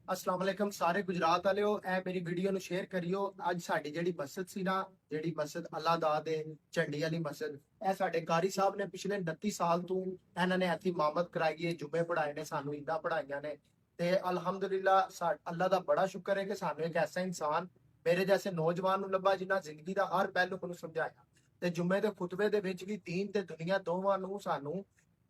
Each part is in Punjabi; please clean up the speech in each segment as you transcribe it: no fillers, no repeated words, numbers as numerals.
अस्सलाम वालेकुम सारे गुजरात वालिओ ए मेरी वीडियो ਨੂੰ ਸ਼ੇਅਰ ਕਰਿਓ। ਅੱਜ ਸਾਡੀ ਜਿਹੜੀ ਮਸਜਿਦ ਸੀ ਨਾ, ਜਿਹੜੀ ਮਸਜਿਦ ਅੱਲਾ ਦਾ ਦੇ ਝੰਡੀ ਵਾਲੀ ਮਸਜਿਦ, ਇਹ ਸਾਡੇ ਕਾਰੀ ਸਾਹਿਬ ਨੇ ਪਿਛਲੇ 29 ਸਾਲ ਤੋਂ ਇਹਨਾਂ ਨੇ ਇੱਥੇ ਇਮਾਮਤ ਕਰਾਈ ਹੈ, ਜੁਮੇ ਪੜਾਏ ਨੇ, ਸਾਨੂੰ ਈਦਾਂ ਪੜਾਈਆਂ ਨੇ। ਤੇ ਅਲਹਮਦੁਲਿਲਾ ਅੱਲਾ ਦਾ ਬੜਾ ਸ਼ੁਕਰ ਹੈ ਕਿ ਸਾਨੂੰ ਇੱਕ ਐਸਾ ਇਨਸਾਨ ਮੇਰੇ ਜੈਸੇ ਨੌਜਵਾਨ ਨੂੰ ਲੱਭਾ ਜਿਨ੍ਹਾਂ ਜ਼ਿੰਦਗੀ ਦਾ ਹਰ ਪਹਿਲੂ ਨੂੰ ਸਮਝਾਇਆ ਤੇ ਜੁਮੇ ਦੇ ਖੁਤਬੇ ਦੇ ਵਿੱਚ ਵੀ ਦੀਨ ਤੇ ਦੁਨੀਆ ਦੋਵਾਂ ਨੂੰ ਸਾਨੂੰ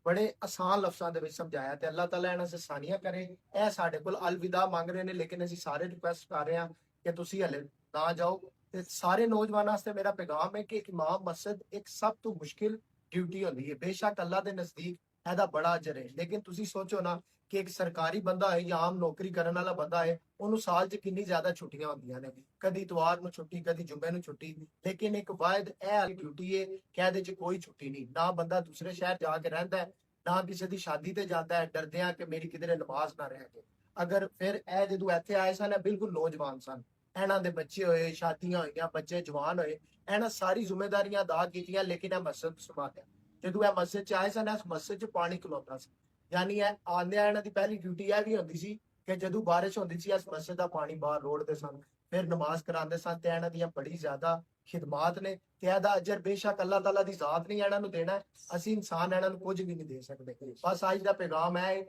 ਬੜੇ ਆਸਾਨ ਲਫ਼ਜ਼ਾਂ ਦੇ ਵਿੱਚ ਸਮਝਾਇਆ ਤੇ ਅੱਲਾਹ ਤਾਲਾ ਇਹਨਾਂ ਸੇ ਸਾਨੀਆਂ ਕਰੇ। ਇਹ ਸਾਡੇ ਕੋਲ ਅਲਵਿਦਾ ਮੰਗ ਰਹੇ ਨੇ, ਲੇਕਿਨ ਅਸੀਂ ਸਾਰੇ ਰਿਕੁਐਸਟ ਕਰ ਰਹੇ ਹਾਂ ਕਿ ਤੁਸੀਂ ਹਲੇ ਨਾ ਜਾਓ। ਤੇ ਸਾਰੇ ਨੌਜਵਾਨਾਂ ਵਾਸਤੇ ਮੇਰਾ ਪੈਗਾਮ ਹੈ ਕਿ ਇਮਾਮ ਮਸਜਿਦ ਇੱਕ ਸਭ ਤੋਂ ਮੁਸ਼ਕਿਲ ਡਿਊਟੀ ਹੁੰਦੀ ਹੈ। ਬੇਸ਼ੱਕ ਅੱਲਾਹ ਦੇ ਨਜ਼ਦੀਕ ਇਹਦਾ ਬੜਾ ਅਜਰ ਹੈ, ਲੇਕਿਨ ਤੁਸੀਂ ਸੋਚੋ ਨਾ ਕਿ ਇੱਕ ਸਰਕਾਰੀ ਬੰਦਾ ਹੈ ਜਾਂ ਆਮ ਨੌਕਰੀ ਕਰਨ ਵਾਲਾ ਬੰਦਾ ਹੈ, ਉਹਨੂੰ ਸਾਲ 'ਚ ਕਿੰਨੀ ਜ਼ਿਆਦਾ ਛੁੱਟੀਆਂ ਹੁੰਦੀਆਂ ਨੇ, ਕਦੀ ਇਤਵਾਰ ਨੂੰ ਛੁੱਟੀ, ਕਦੀ ਜੁਮੇ ਨੂੰ ਛੁੱਟੀ, ਲੇਕਿਨ ਇੱਕ ਵਾਹਿਦ ਇਹ ਡਿਊਟੀ ਹੈ ਕਿ ਇਹਦੇ 'ਚ ਕੋਈ ਛੁੱਟੀ ਨਹੀਂ। ਨਾ ਬੰਦਾ ਦੂਸਰੇ ਸ਼ਹਿਰ ਜਾ ਕੇ ਰਹਿੰਦਾ ਹੈ, ਨਾ ਕਿਸੇ ਦੀ ਸ਼ਾਦੀ ਤੇ ਜਾਂਦਾ ਹੈ ਡਰਦਿਆਂ ਕਿ ਮੇਰੀ ਕਿਧਰੇ ਨਮਾਜ਼ ਨਾ ਰਹਿ ਜਾਏ। ਅਗਰ ਫਿਰ ਇਹ ਜਦੋਂ ਇੱਥੇ ਆਏ ਸਨ, ਬਿਲਕੁਲ ਨੌਜਵਾਨ ਸਨ, ਇਹਨਾਂ ਦੇ ਬੱਚੇ ਹੋਏ, ਸ਼ਾਦੀਆਂ ਹੋਈਆਂ, ਬੱਚੇ ਜਵਾਨ ਹੋਏ, ਇਹਨਾਂ ਸਾਰੀ ਜ਼ਿੰਮੇਵਾਰੀਆਂ ਅਦਾ ਕੀਤੀਆਂ, ਲੇਕਿਨ ਇਹ ਮਸਜਿਦ ਸੰਭਾਲਿਆ। ਜਦੋਂ ਇਹ ਮਸਜਿਦ 'ਚ ਆਏ ਸਨ, ਇਸ ਮਸਜਿਦ 'ਚ ਪਾਣੀ ਖਲੋਤਾ ਸੀ, ਯਾਨੀ ਇਹ ਆਉਂਦਿਆਂ ਇਹਨਾਂ ਦੀ ਪਹਿਲੀ ਡਿਊਟੀ ਇਹ ਵੀ ਹੁੰਦੀ ਸੀ ਕਿ ਜਦੋਂ ਬਾਰਿਸ਼ ਹੁੰਦੀ ਸੀ, ਇਸ ਮਸਜਿਦ ਦਾ ਪਾਣੀ ਬਾਹਰ ਰੋੜਦੇ ਸਨ, ਫਿਰ ਨਮਾਜ਼ ਕਰਾਉਂਦੇ ਸਨ। ਤੇ ਇਹਨਾਂ ਦੀਆਂ ਬੜੀ ਜ਼ਿਆਦਾ ਖਿਦਮਾਤ ਨੇ ਤੇ ਇਹਦਾ ਅਜਰ ਬੇਸ਼ੱਕ ਅੱਲਾਹ ਤਾਲਾ ਦੀ ਜ਼ਾਤ ਨਹੀਂ ਇਹਨਾਂ ਨੂੰ ਦੇਣਾ, ਅਸੀਂ ਇਨਸਾਨ ਇਹਨਾਂ ਨੂੰ ਕੁਝ ਵੀ ਨਹੀਂ ਦੇ ਸਕਦੇ। ਬਸ ਅੱਜ ਦਾ ਪੈਗਾਮ ਹੈ,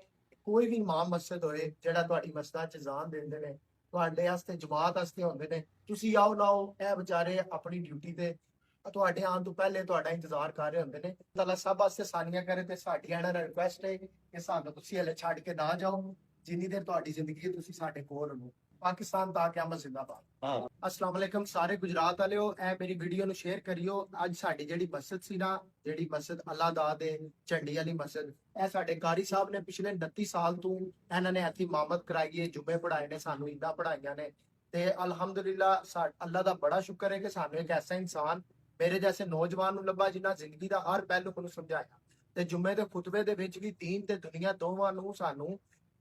ਕੋਈ ਵੀ ਇਮਾਮ ਮਸਜਿਦ ਹੋਏ ਜਿਹੜਾ ਤੁਹਾਡੀ ਮਸਜਿਦ 'ਚ ਜ਼ਾਨ ਦਿੰਦੇ ਨੇ, ਤੁਹਾਡੇ ਵਾਸਤੇ ਜਮਾਤ ਵਾਸਤੇ ਹੁੰਦੇ ਨੇ, ਤੁਸੀਂ ਆਓ ਨਾ ਆਓ, ਇਹ ਵਿਚਾਰੇ ਆਪਣੀ ਡਿਊਟੀ ਤੇ ਤੁਹਾਡੇ ਆਉਣ ਤੋਂ ਪਹਿਲੇ ਤੁਹਾਡਾ ਇੰਤਜ਼ਾਰ ਕਰ ਰਹੇ ਹੁੰਦੇ ਨੇ। ਅੱਲਾਹ ਸਭ ਵਾਸਤੇ ਸਾਨੀਆਂ ਕਰੇ ਤੇ ਸਾਡੀ ਇਹਨਾਂ ਨਾਲ ਰਿਕੁਐਸਟ ਹੈ ਕਿ ਸਾਨੂੰ ਤੁਸੀਂ ਹਲੇ ਛੱਡ ਕੇ ਨਾ ਜਾਓ, ਜਿੰਨੀ ਦੇਰ ਤੁਹਾਡੀ ਜ਼ਿੰਦਗੀ ਤੁਸੀਂ ਸਾਡੇ ਕੋਲ ਰਹੋ। ਪਾਕਿਸਤਾਨ ਦਾ ਕਿਆਮਤ ਜ਼ਿੰਦਾਬਾਦ। अस्सलाम वालेकुम सारे गुजरात वालिओ, ए मेरी वीडियो ਨੂੰ ਸ਼ੇਅਰ ਕਰਿਓ। ਅੱਜ ਸਾਡੀ ਜਿਹੜੀ ਮਸਜਿਦ ਸੀ ਨਾ, ਜਿਹੜੀ ਮਸਜਿਦ ਅੱਲਾ ਦਾ ਦੇ ਝੰਡੀ ਵਾਲੀ ਮਸਜਿਦ, ਇਹ ਸਾਡੇ ਕਾਰੀ ਸਾਹਿਬ ਨੇ ਪਿਛਲੇ 29 ਸਾਲ ਤੋਂ ਇਹਨਾਂ ਨੇ ਇੱਥੇ ਇਮਾਮਤ ਕਰਾਈ ਹੈ, ਜੁਮੇ ਪੜਾਏ ਨੇ, ਸਾਨੂੰ ਈਦਾਂ ਪੜਾਈਆਂ ਨੇ। ਤੇ ਅਲਹਮਦੁਲਿਲਾ ਅੱਲਾ ਦਾ ਬੜਾ ਸ਼ੁਕਰ ਹੈ ਕਿ ਸਾਨੂੰ ਇੱਕ ਐਸਾ ਇਨਸਾਨ ਮੇਰੇ ਜੈਸੇ ਨੌਜਵਾਨ ਨੂੰ ਲੱਭਾ ਜਿਨ੍ਹਾਂ ਜ਼ਿੰਦਗੀ ਦਾ ਹਰ ਪਹਿਲੂ ਨੂੰ ਸਮਝਾਇਆ ਤੇ ਜੁਮੇ ਦੇ ਖੁਤਬੇ ਦੇ ਵਿੱਚ ਵੀ ਦੀਨ ਤੇ ਦੁਨੀਆ ਦੋਵਾਂ ਨੂੰ ਸਾਨੂੰ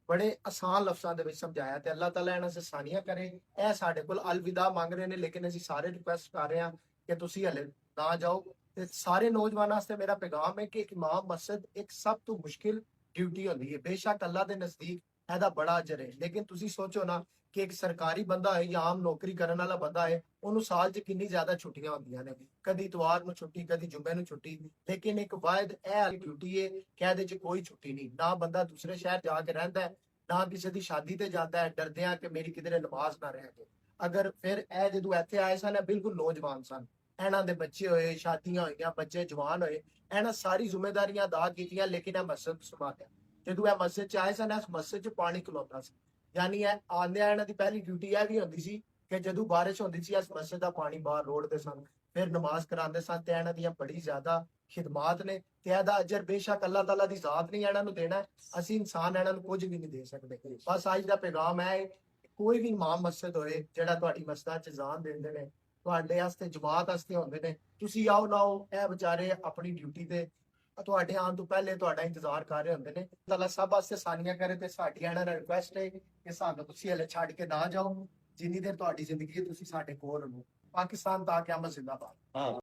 ਬੜੇ ਆਸਾਨ ਲਫ਼ਜ਼ਾਂ ਦੇ ਵਿੱਚ ਸਮਝਾਇਆ ਤੇ ਅੱਲਾਹ ਤਾਲਾ ਇਹਨਾਂ ਸੇ ਸਾਨੀਆਂ ਕਰੇ। ਇਹ ਸਾਡੇ ਕੋਲ ਅਲਵਿਦਾ ਮੰਗ ਰਹੇ ਨੇ, ਲੇਕਿਨ ਅਸੀਂ ਸਾਰੇ ਰਿਕੁਐਸਟ ਕਰ ਰਹੇ ਹਾਂ ਕਿ ਤੁਸੀਂ ਹਲੇ ਨਾ ਜਾਓ। ਤੇ ਸਾਰੇ ਨੌਜਵਾਨਾਂ ਵਾਸਤੇ ਮੇਰਾ ਪੈਗਾਮ ਹੈ ਕਿ ਇੱਕ ਇਮਾਮ ਮਸਜਿਦ ਇੱਕ ਸਭ ਤੋਂ ਮੁਸ਼ਕਿਲ ਡਿਊਟੀ ਹੁੰਦੀ ਹੈ। ਬੇਸ਼ੱਕ ਅੱਲਾਹ ਦੇ ਨਜ਼ਦੀਕ ਇਹਦਾ ਬੜਾ ਅਜਰ ਹੈ, ਲੇਕਿਨ ਤੁਸੀਂ ਸੋਚੋ ਨਾ ਕਿ ਇੱਕ ਸਰਕਾਰੀ ਬੰਦਾ ਹੈ ਜਾਂ ਆਮ ਨੌਕਰੀ ਕਰਨ ਵਾਲਾ ਬੰਦਾ ਹੈ, ਉਹਨੂੰ ਸਾਲ 'ਚ ਕਿੰਨੀ ਜ਼ਿਆਦਾ ਛੁੱਟੀਆਂ ਹੁੰਦੀਆਂ ਨੇ, ਕਦੀ ਇਤਵਾਰ ਨੂੰ ਛੁੱਟੀ, ਕਦੀ ਜੁਮੇ ਨੂੰ ਛੁੱਟੀ, ਲੇਕਿਨ ਇੱਕ ਵਾਹਿਦ ਇਹ ਡਿਊਟੀ ਹੈ ਕਿ ਇਹਦੇ 'ਚ ਕੋਈ ਛੁੱਟੀ ਨਹੀਂ। ਨਾ ਬੰਦਾ ਦੂਸਰੇ ਸ਼ਹਿਰ ਜਾ ਕੇ ਰਹਿੰਦਾ ਹੈ, ਨਾ ਕਿਸੇ ਦੀ ਸ਼ਾਦੀ ਤੇ ਜਾਂਦਾ ਹੈ ਡਰਦਿਆਂ ਕਿ ਮੇਰੀ ਕਿਧਰੇ ਨਮਾਜ਼ ਨਾ ਰਹਿ ਜਾਏ। ਅਗਰ ਫਿਰ ਇਹ ਜਦੋਂ ਇੱਥੇ ਆਏ ਸਨ, ਬਿਲਕੁਲ ਨੌਜਵਾਨ ਸਨ, ਇਹਨਾਂ ਦੇ ਬੱਚੇ ਹੋਏ, ਸ਼ਾਦੀਆਂ ਹੋਈਆਂ, ਬੱਚੇ ਜਵਾਨ ਹੋਏ, ਇਹਨਾਂ ਸਾਰੀ ਜ਼ਿੰਮੇਵਾਰੀਆਂ ਅਦਾ ਕੀਤੀਆਂ, ਲੇਕਿਨ ਇਹ ਮਸਜਿਦ ਸੰਭਾਲਿਆ। ਜਦੋਂ ਇਹ ਮਸਜਿਦ 'ਚ ਆਏ ਸਨ, ਇਸ ਮਸਜਿਦ 'ਚ ਪਾਣੀ ਖਲੋਤਾ ਸੀ, ਯਾਨੀ ਇਹ ਆਉਂਦਿਆਂ ਇਹਨਾਂ ਦੀ ਪਹਿਲੀ ਡਿਊਟੀ ਇਹ ਵੀ ਹੁੰਦੀ ਸੀ ਕਿ ਜਦੋਂ ਬਾਰਿਸ਼ ਹੁੰਦੀ ਸੀ, ਇਸ ਮਸਜਿਦ ਦਾ ਪਾਣੀ ਬਾਹਰ ਰੋੜਦੇ ਸਨ, ਫਿਰ ਨਮਾਜ਼ ਕਰਾਉਂਦੇ ਸਨ। ਤੇ ਇਹਨਾਂ ਦੀਆਂ ਬੜੀ ਜ਼ਿਆਦਾ ਖਿਦਮਾਤ ਨੇ ਤੇ ਇਹਦਾ ਅਜਰ ਬੇਸ਼ੱਕ ਅੱਲਾਹ ਤਾਲਾ ਦੀ ਜ਼ਾਤ ਨਹੀਂ ਇਹਨਾਂ ਨੂੰ ਦੇਣਾ, ਅਸੀਂ ਇਨਸਾਨ ਇਹਨਾਂ ਨੂੰ ਕੁਝ ਵੀ ਨਹੀਂ ਦੇ ਸਕਦੇ। ਬਸ ਅੱਜ ਦਾ ਪੈਗਾਮ ਹੈ, ਕੋਈ ਵੀ ਇਮਾਮ ਮਸਜਿਦ ਹੋਏ ਜਿਹੜਾ ਤੁਹਾਡੀ ਮਸਜਿਦ 'ਚ ਜ਼ਾਨ ਦਿੰਦੇ ਨੇ, ਤੁਹਾਡੇ ਵਾਸਤੇ ਜਮਾਤ ਵਾਸਤੇ ਹੁੰਦੇ ਨੇ, ਤੁਸੀਂ ਆਓ ਨਾ ਆਓ, ਇਹ ਵਿਚਾਰੇ ਆਪਣੀ ਡਿਊਟੀ ਤੇ ਤੁਹਾਡੇ ਆਉਣ ਤੋਂ ਪਹਿਲੇ ਤੁਹਾਡਾ ਇੰਤਜ਼ਾਰ ਕਰ ਰਹੇ ਹੁੰਦੇ ਨੇ। ਅੱਲਾਹ ਸਭ ਵਾਸਤੇ ਸਾਨੀਆਂ ਕਰੇ ਤੇ ਸਾਡੀ ਇਹਨਾਂ ਨਾਲ ਰਿਕੁਐਸਟ ਹੈ ਕਿ ਸਾਨੂੰ ਤੁਸੀਂ ਹਲੇ ਛੱਡ ਕੇ ਨਾ ਜਾਓ, ਜਿੰਨੀ ਦੇਰ ਤੁਹਾਡੀ ਜ਼ਿੰਦਗੀ ਤੁਸੀਂ ਸਾਡੇ ਕੋਲ ਰਹੋ। ਪਾਕਿਸਤਾਨ ਦਾ ਕਿਆਮਤ ਜ਼ਿੰਦਾਬਾਦ।